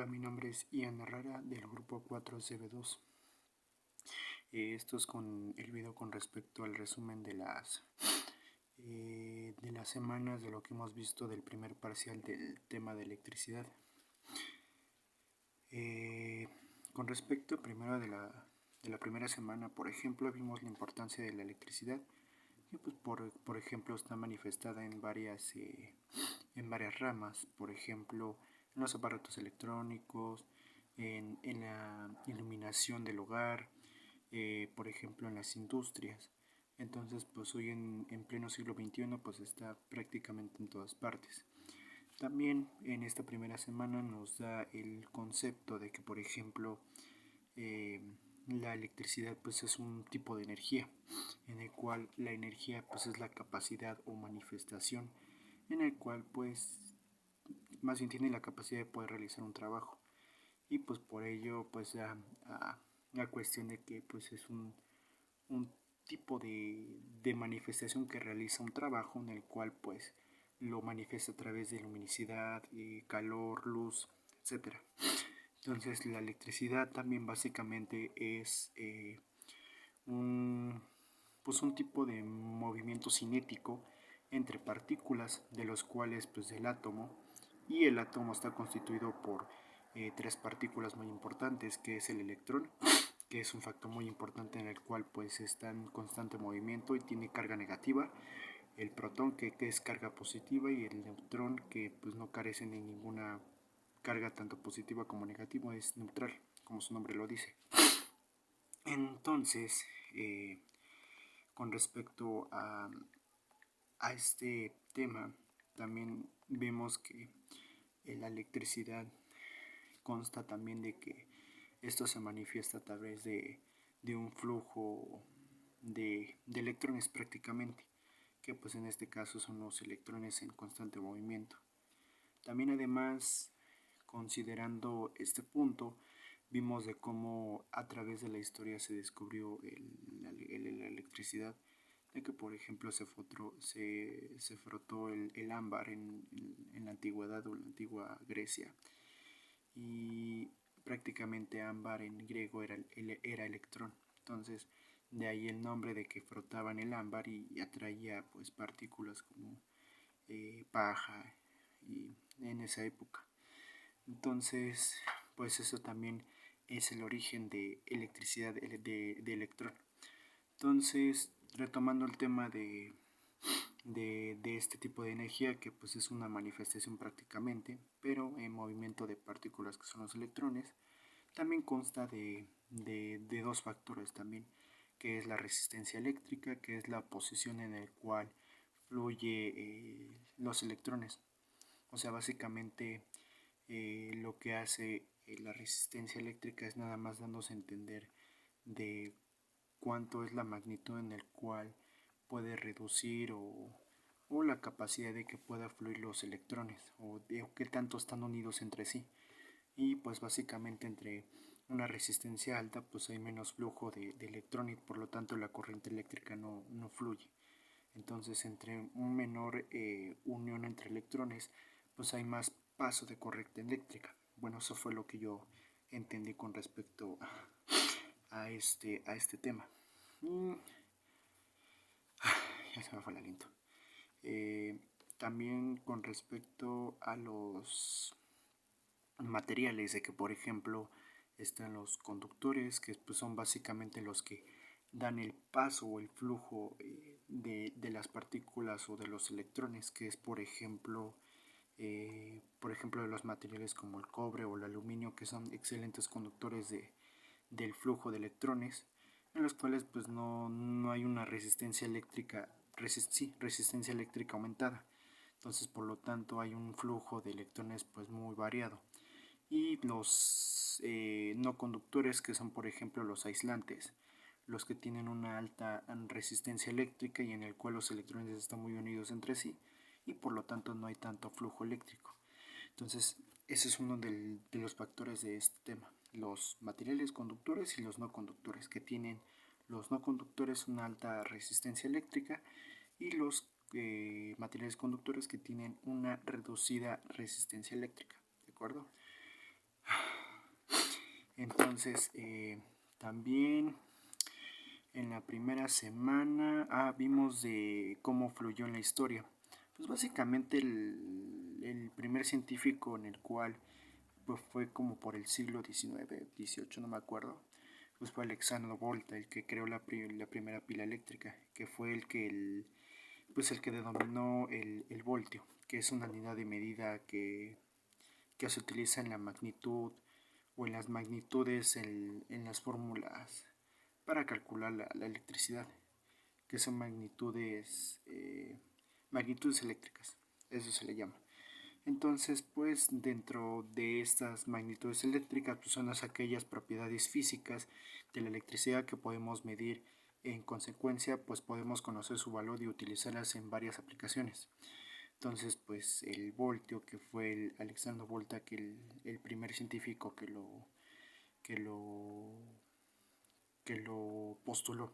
Hola, mi nombre es Ian Herrera del grupo 4CB2. Esto es con el video con respecto al resumen de las semanas de lo que hemos visto del primer parcial del tema de electricidad. Con respecto primero de la primera semana, por ejemplo, vimos la importancia de la electricidad, que pues, por ejemplo está manifestada en varias ramas, por ejemplo en los aparatos electrónicos, en la iluminación del hogar, por ejemplo en las industrias. Entonces pues hoy en pleno siglo XXI pues está prácticamente en todas partes. También en esta primera semana nos da el concepto de que por ejemplo eh, la electricidad pues es un tipo de energía en el cual la energía pues es la capacidad o manifestación en el cual pues más bien tiene la capacidad de poder realizar un trabajo y pues por ello pues la cuestión de que pues es un tipo de manifestación que realiza un trabajo en el cual pues lo manifiesta a través de luminosidad, calor, luz, etcétera. Entonces la electricidad también básicamente es un tipo de movimiento cinético entre partículas, de los cuales pues el átomo, y el átomo está constituido por tres partículas muy importantes, que es el electrón, que es un factor muy importante en el cual pues está en constante movimiento y tiene carga negativa, el protón que es carga positiva y el neutrón que pues no carece de ninguna carga tanto positiva como negativa, es neutral, como su nombre lo dice. Entonces, con respecto a este tema, también vemos que la electricidad consta también de que esto se manifiesta a través de un flujo de electrones prácticamente, que pues en este caso son los electrones en constante movimiento. También además, considerando este punto, vimos de cómo a través de la historia se descubrió la electricidad, de que por ejemplo se frotó el ámbar en la antigüedad o en la antigua Grecia, y prácticamente ámbar en griego era electrón. Entonces de ahí el nombre de que frotaban el ámbar y atraía pues partículas como paja y en esa época. Entonces pues eso también es el origen de electricidad de electrón. Entonces, retomando el tema de este tipo de energía, que pues es una manifestación prácticamente, pero en movimiento de partículas que son los electrones, también consta de dos factores también, que es la resistencia eléctrica, que es la posición en la cual fluye los electrones. O sea, básicamente lo que hace la resistencia eléctrica es nada más dándose a entender de cuánto es la magnitud en el cual puede reducir o la capacidad de que pueda fluir los electrones o de qué tanto están unidos entre sí. Y pues básicamente entre una resistencia alta pues hay menos flujo de electrones y por lo tanto la corriente eléctrica no fluye. Entonces entre un menor unión entre electrones pues hay más paso de corriente eléctrica. Bueno, eso fue lo que yo entendí con respecto a este tema. Ya se me fue el aliento. También con respecto a los materiales, de que por ejemplo están los conductores, que pues son básicamente los que dan el paso o el flujo de las partículas o de los electrones, que es por ejemplo de los materiales como el cobre o el aluminio, que son excelentes conductores del flujo de electrones, en los cuales pues no hay una resistencia eléctrica, resistencia eléctrica aumentada. Entonces por lo tanto hay un flujo de electrones pues muy variado. Y los no conductores, que son por ejemplo los aislantes, los que tienen una alta resistencia eléctrica y en el cual los electrones están muy unidos entre sí y por lo tanto no hay tanto flujo eléctrico. Entonces ese es uno de los factores de este tema, los materiales conductores y los no conductores, que tienen los no conductores una alta resistencia eléctrica y los materiales conductores que tienen una reducida resistencia eléctrica, ¿de acuerdo? Entonces, también en la primera semana vimos de cómo fluyó en la historia. Pues básicamente el primer científico en el cual pues fue como por el siglo XIX, XVIII, no me acuerdo, pues fue Alexandro Volta el que creó la primera pila eléctrica, que fue pues el que denominó el voltio, que es una unidad de medida que se utiliza en la magnitud o en las magnitudes en las fórmulas para calcular la electricidad, que son magnitudes eléctricas, eso se le llama. Entonces, pues dentro de estas magnitudes eléctricas pues, son aquellas propiedades físicas de la electricidad que podemos medir. En consecuencia, pues podemos conocer su valor y utilizarlas en varias aplicaciones. Entonces, pues el voltio, que fue el Alexandro Volta, que el primer científico que lo, que lo postuló.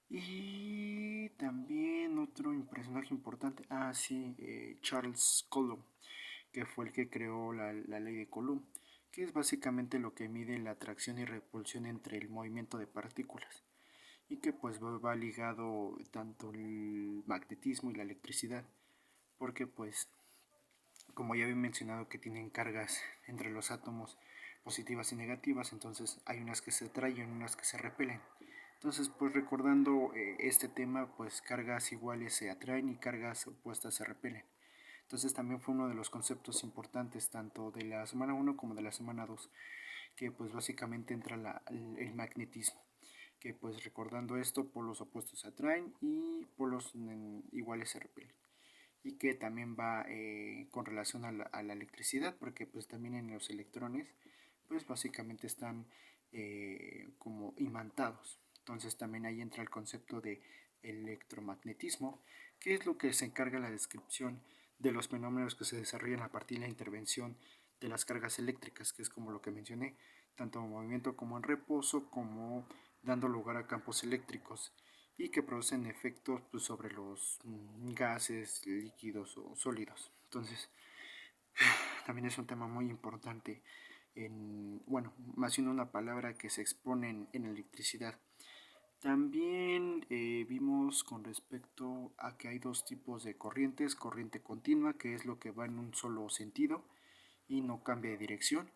Y también otro personaje importante, sí, Charles Coulomb, que fue el que creó la ley de Coulomb, que es básicamente lo que mide la atracción y repulsión entre el movimiento de partículas y que pues va ligado tanto el magnetismo y la electricidad, porque pues como ya había mencionado que tienen cargas entre los átomos positivas y negativas, entonces hay unas que se atraen y unas que se repelen. Entonces, pues recordando este tema, pues cargas iguales se atraen y cargas opuestas se repelen. Entonces también fue uno de los conceptos importantes tanto de la semana 1 como de la semana 2, que pues básicamente entra el magnetismo, que pues recordando esto, polos opuestos se atraen y polos iguales se repelen. Y que también va con relación a la electricidad, porque pues también en los electrones pues básicamente están como imantados. Entonces también ahí entra el concepto de electromagnetismo, que es lo que se encarga de la descripción de los fenómenos que se desarrollan a partir de la intervención de las cargas eléctricas, que es como lo que mencioné, tanto en movimiento como en reposo, como dando lugar a campos eléctricos y que producen efectos pues, sobre los gases, líquidos o sólidos. Entonces, también es un tema muy importante, más bien una palabra que se expone en electricidad. También vimos con respecto a que hay dos tipos de corrientes, corriente continua, que es lo que va en un solo sentido y no cambia de dirección,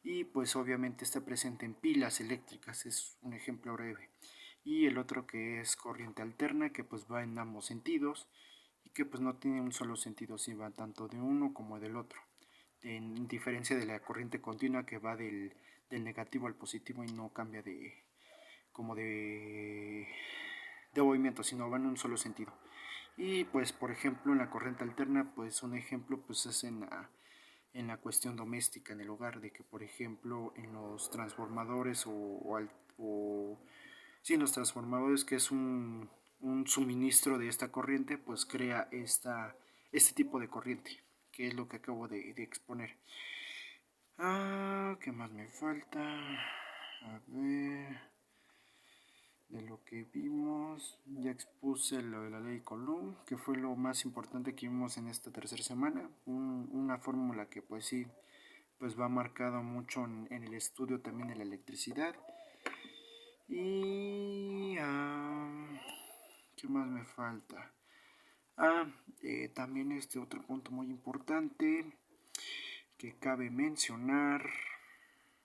y pues obviamente está presente en pilas eléctricas, es un ejemplo breve, y el otro que es corriente alterna, que pues va en ambos sentidos y que pues no tiene un solo sentido, si va tanto de uno como del otro, en diferencia de la corriente continua que va del negativo al positivo y no cambia como de movimiento, sino va en un solo sentido. Y pues por ejemplo en la corriente alterna, pues un ejemplo pues es en la cuestión doméstica en el hogar, de que por ejemplo en los transformadores sí, en los transformadores, que es un suministro de esta corriente, pues crea este tipo de corriente, que es lo que acabo de exponer. ¿Qué más me falta? A ver, de lo que vimos, ya expuse lo de la ley Coulomb, que fue lo más importante que vimos en esta tercera semana, una fórmula que pues sí, pues va marcado mucho en el estudio también de la electricidad. Y ¿qué más me falta? También este otro punto muy importante que cabe mencionar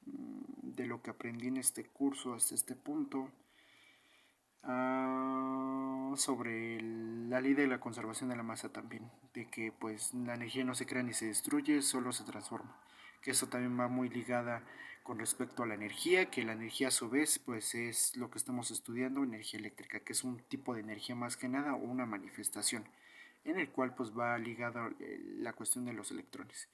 de lo que aprendí en este curso hasta este punto, sobre la ley de la conservación de la masa también, de que pues la energía no se crea ni se destruye, solo se transforma, que eso también va muy ligada con respecto a la energía, que la energía a su vez pues es lo que estamos estudiando, energía eléctrica, que es un tipo de energía más que nada o una manifestación, en el cual pues va ligada la cuestión de los electrones.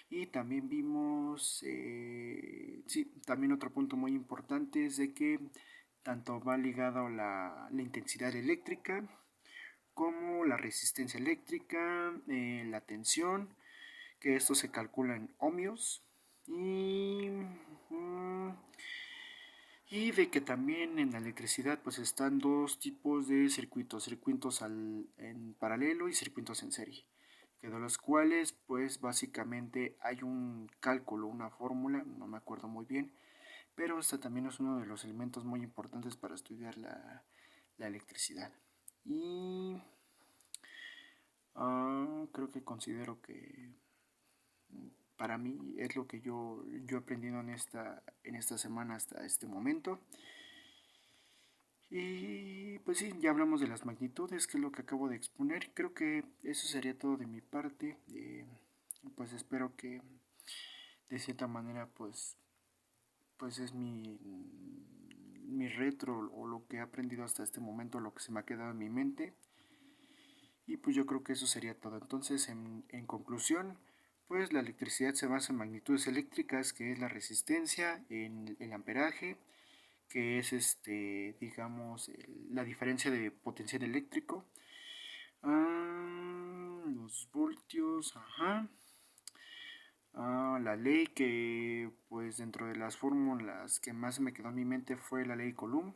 Y también vimos, sí, también otro punto muy importante es de que tanto va ligado la intensidad eléctrica como la resistencia eléctrica, la tensión, que esto se calcula en ohmios, y de que también en la electricidad pues están dos tipos de circuitos, en paralelo y circuitos en serie, que de los cuales pues básicamente hay un cálculo, una fórmula, no me acuerdo muy bien, pero este también es uno de los elementos muy importantes para estudiar la electricidad. Y creo que considero que para mí es lo que yo he aprendido en esta semana hasta este momento. Y pues sí, ya hablamos de las magnitudes, que es lo que acabo de exponer. Creo que eso sería todo de mi parte. Pues espero que de cierta manera pues es mi retro o lo que he aprendido hasta este momento, lo que se me ha quedado en mi mente. Y pues yo creo que eso sería todo. Entonces, en conclusión, pues la electricidad se basa en magnitudes eléctricas, que es la resistencia, en el amperaje, que es digamos, la diferencia de potencial eléctrico. Los voltios, ajá. La ley que, pues dentro de las fórmulas que más me quedó en mi mente fue la ley Coulomb.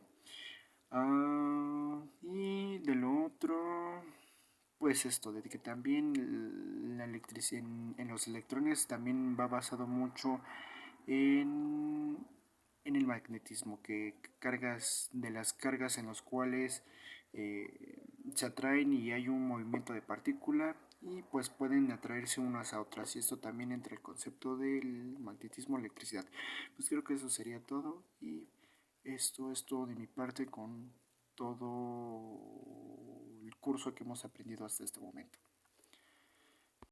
Y de lo otro, pues esto, de que también la electricidad en los electrones también va basado mucho en, en el magnetismo, que cargas de las cargas en los cuales se atraen y hay un movimiento de partícula y pues pueden atraerse unas a otras y esto también entra el concepto del magnetismo electricidad. Pues creo que eso sería todo y esto es todo de mi parte con todo el curso que hemos aprendido hasta este momento.